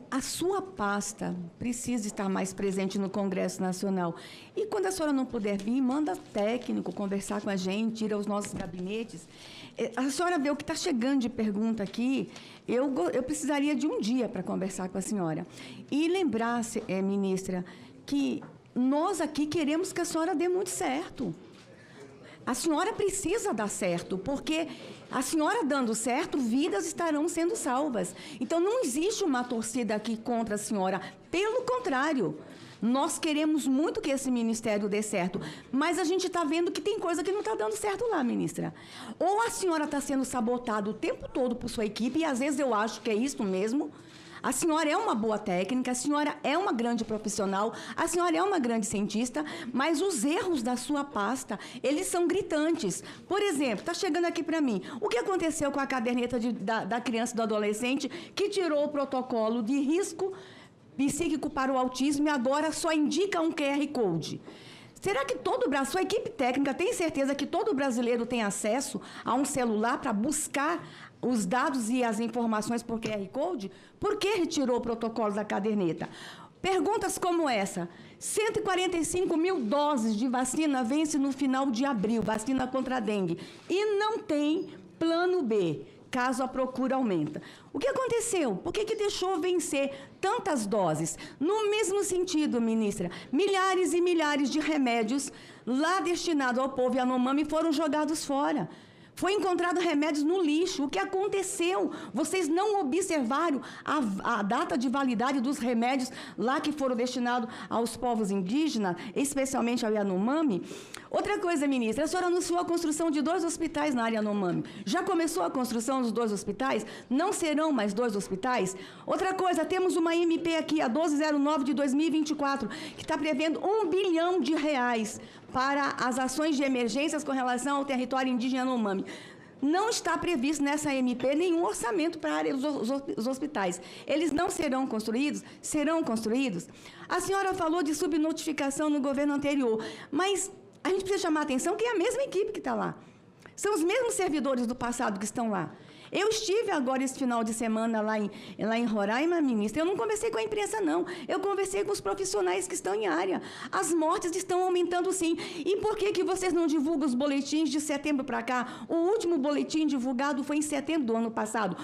a sua pasta precisa estar mais presente no Congresso Nacional. E quando a senhora não puder vir, manda técnico conversar com a gente, tira os nossos gabinetes. A senhora vê o que está chegando de pergunta aqui, eu precisaria de um dia para conversar com a senhora. E lembrar, ministra, que nós aqui queremos que a senhora dê muito certo. A senhora precisa dar certo, porque a senhora dando certo, vidas estarão sendo salvas. Então, não existe uma torcida aqui contra a senhora. Pelo contrário, nós queremos muito que esse ministério dê certo, mas a gente está vendo que tem coisa que não está dando certo lá, ministra. Ou a senhora está sendo sabotada o tempo todo por sua equipe, e às vezes eu acho que é isso mesmo. A senhora é uma boa técnica, a senhora é uma grande profissional, a senhora é uma grande cientista, mas os erros da sua pasta, eles são gritantes. Por exemplo, está chegando aqui para mim, o que aconteceu com a caderneta da criança e do adolescente que tirou o protocolo de risco psíquico para o autismo e agora só indica um QR Code? Será que sua equipe técnica tem certeza que todo brasileiro tem acesso a um celular para buscar os dados e as informações por QR Code? Por que retirou o protocolo da caderneta? Perguntas como essa: 145 mil doses de vacina vence no final de abril, vacina contra a dengue, e não tem plano B, caso a procura aumenta. O que aconteceu? Por que deixou vencer tantas doses? No mesmo sentido, ministra, milhares e milhares de remédios lá destinados ao povo Yanomami foram jogados fora. Foi encontrado remédios no lixo. O que aconteceu? Vocês não observaram a data de validade dos remédios lá que foram destinados aos povos indígenas, especialmente ao Yanomami? Outra coisa, ministra, a senhora anunciou a construção de 2 hospitais na área Yanomami. Já começou a construção dos 2 hospitais? Não serão mais 2 hospitais? Outra coisa, temos uma MP aqui, a 1209 de 2024, que está prevendo R$1 bilhão para as ações de emergências com relação ao território indígena Yanomami. Não está previsto nessa MP nenhum orçamento para a área dos hospitais. Eles não serão construídos? Serão construídos? A senhora falou de subnotificação no governo anterior, mas a gente precisa chamar a atenção que é a mesma equipe que está lá. São os mesmos servidores do passado que estão lá. Eu estive agora esse final de semana lá em Roraima, ministra. Eu não conversei com a imprensa, não. Eu conversei com os profissionais que estão em área. As mortes estão aumentando, sim. E por que vocês não divulgam os boletins de setembro para cá? O último boletim divulgado foi em setembro do ano passado.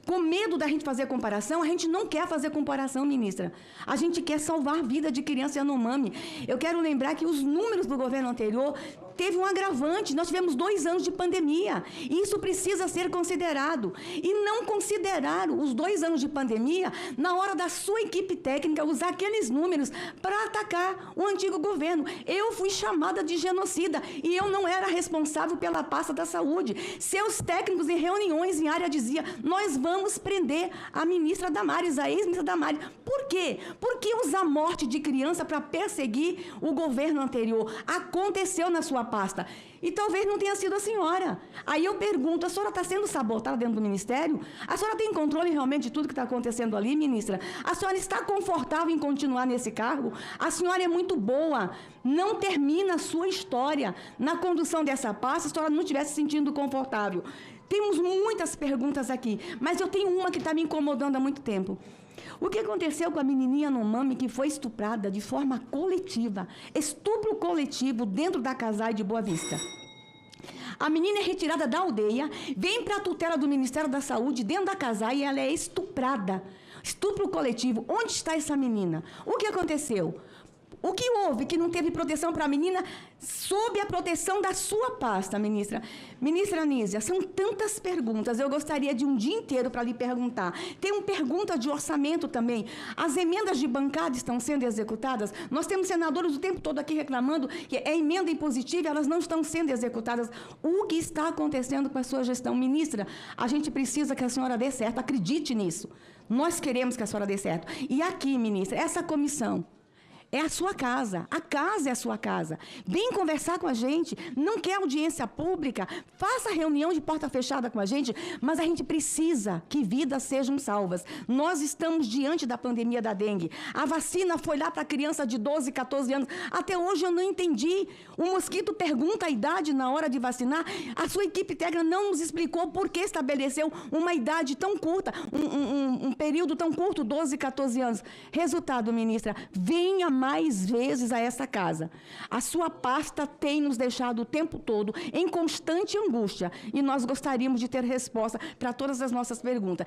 Com medo da gente fazer comparação, a gente não quer fazer comparação, ministra. A gente quer salvar a vida de criança Yanomami. Eu quero lembrar que os números do governo anterior teve um agravante. Nós tivemos 2 anos de pandemia. E isso precisa ser considerado. E não consideraram os 2 anos de pandemia na hora da sua equipe técnica usar aqueles números para atacar o antigo governo. Eu fui chamada de genocida e eu não era responsável pela pasta da saúde. Seus técnicos em reuniões em área diziam: nós vamos prender a ministra Damares, a ex-ministra Damares. Por quê? Porque usar morte de criança para perseguir o governo anterior aconteceu na sua pasta. E talvez não tenha sido a senhora. Aí eu pergunto, a senhora está sendo sabotada dentro do ministério? A senhora tem controle realmente de tudo que está acontecendo ali, ministra? A senhora está confortável em continuar nesse cargo? A senhora é muito boa. Não termina a sua história na condução dessa pasta se a senhora não estiver se sentindo confortável. Temos muitas perguntas aqui, mas eu tenho uma que está me incomodando há muito tempo. O que aconteceu com a menininha Yanomami que foi estuprada de forma coletiva? Estupro coletivo dentro da Casai de Boa Vista. A menina é retirada da aldeia, vem para a tutela do Ministério da Saúde dentro da Casai e ela é estuprada. Estupro coletivo. Onde está essa menina? O que aconteceu? O que houve que não teve proteção para a menina sob a proteção da sua pasta, ministra? Ministra Anísia, são tantas perguntas, eu gostaria de um dia inteiro para lhe perguntar. Tem uma pergunta de orçamento também. As emendas de bancada estão sendo executadas? Nós temos senadores o tempo todo aqui reclamando que é emenda impositiva, elas não estão sendo executadas. O que está acontecendo com a sua gestão? Ministra, a gente precisa que a senhora dê certo, acredite nisso. Nós queremos que a senhora dê certo. E aqui, ministra, essa comissão, É a sua casa. A casa é a sua casa. Vem conversar com a gente. Não quer audiência pública? Faça reunião de porta fechada com a gente, mas a gente precisa que vidas sejam salvas. Nós estamos diante da pandemia da dengue. A vacina foi lá para criança de 12, 14 anos. Até hoje eu não entendi. O mosquito pergunta a idade na hora de vacinar. A sua equipe técnica não nos explicou por que estabeleceu uma idade tão curta, um período tão curto, 12, 14 anos. Resultado, ministra, venha mais vezes a essa casa. A sua pasta tem nos deixado o tempo todo em constante angústia e nós gostaríamos de ter resposta para todas as nossas perguntas.